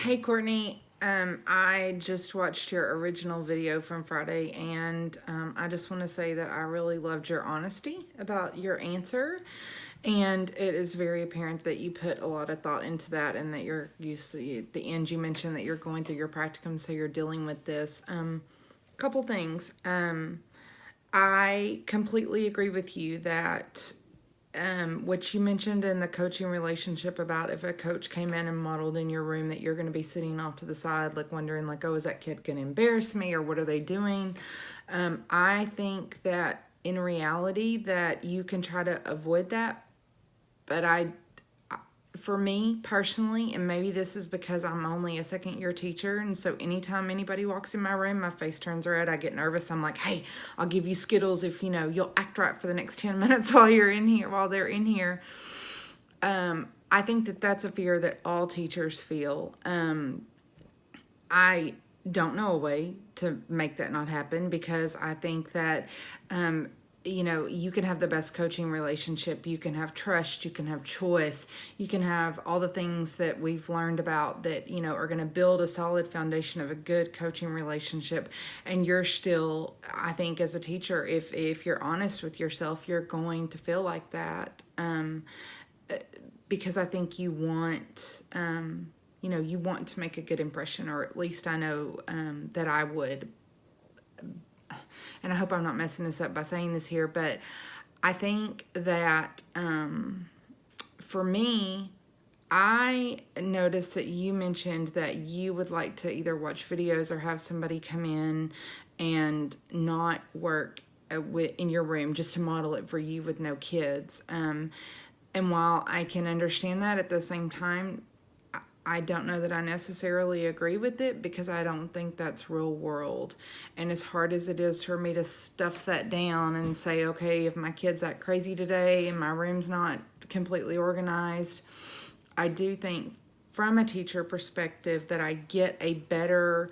Hey Courtney, I just watched your original video from Friday, and I just want to say that I really loved your honesty about your answer, and it is very apparent that you put a lot of thought into that, and that you see at the end you mentioned that you're going through your practicum, so you're dealing with this. Couple things. I completely agree with you that what you mentioned in the coaching relationship about if a coach came in and modeled in your room that you're going to be sitting off to the side, like wondering, like, oh, is that kid going to embarrass me or what are they doing? I think that in reality that you can try to avoid that, but for me personally, and maybe this is because I'm only a second year teacher, and so anytime anybody walks in my room, my face turns red. I get nervous. I'm like, hey, I'll give you Skittles if you'll act right for the next 10 minutes while they're in here. I think that that's a fear that all teachers feel. I don't know a way to make that not happen, because I think that you can have the best coaching relationship. You can have trust. You can have choice. You can have all the things that we've learned about that, are going to build a solid foundation of a good coaching relationship. And you're still, I think, as a teacher, if you're honest with yourself, you're going to feel like that. Because I think you want, you want to make a good impression, or at least I know that I would. And I hope I'm not messing this up by saying this here, but I think that for me, I noticed that you mentioned that you would like to either watch videos or have somebody come in and not work in your room, just to model it for you with no kids. And while I can understand that, at the same time, I don't know that I necessarily agree with it, because I don't think that's real world. And as hard as it is for me to stuff that down and say, okay, if my kid's act crazy today and my room's not completely organized, I do think from a teacher perspective that I get a better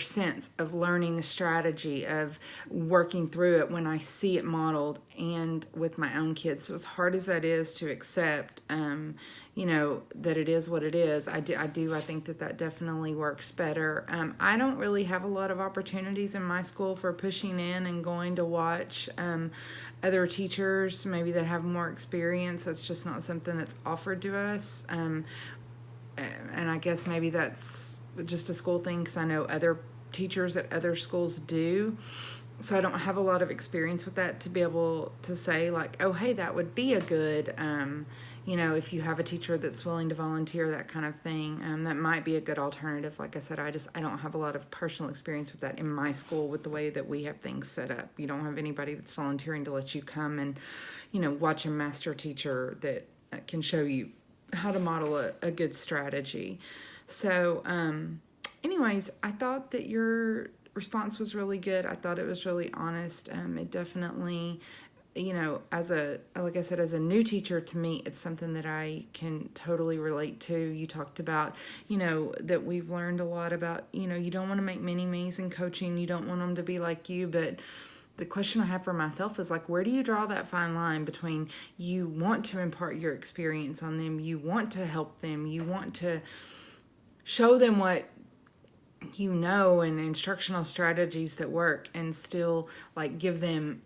sense of learning the strategy, of working through it when I see it modeled and with my own kids. So as hard as that is to accept, that it is what it is, I think that definitely works better. I don't really have a lot of opportunities in my school for pushing in and going to watch other teachers, maybe that have more experience. That's just not something that's offered to us. And I guess maybe that's just a school thing, because I know other teachers at other schools do. So I don't have a lot of experience with that to be able to say, like, oh, hey, that would be a good, if you have a teacher that's willing to volunteer, that kind of thing, that might be a good alternative. Like I said, I don't have a lot of personal experience with that in my school, with the way that we have things set up. You don't have anybody that's volunteering to let you come and, watch a master teacher that can show you how to model a good strategy. So, anyways, I thought that your response was really good. I thought it was really honest. It definitely, like I said, as a new teacher, to me, it's something that I can totally relate to. You talked about, that we've learned a lot about, you don't want to make mini-me's in coaching. You don't want them to be like you, but the question I have for myself is, like, where do you draw that fine line between you want to impart your experience on them, you want to help them, you want to show them what and instructional strategies that work, and still, like, give them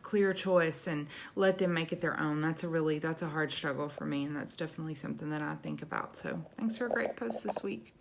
clear choice and let them make it their own. That's a hard struggle for me, and that's definitely something that I think about. So thanks for a great post this week.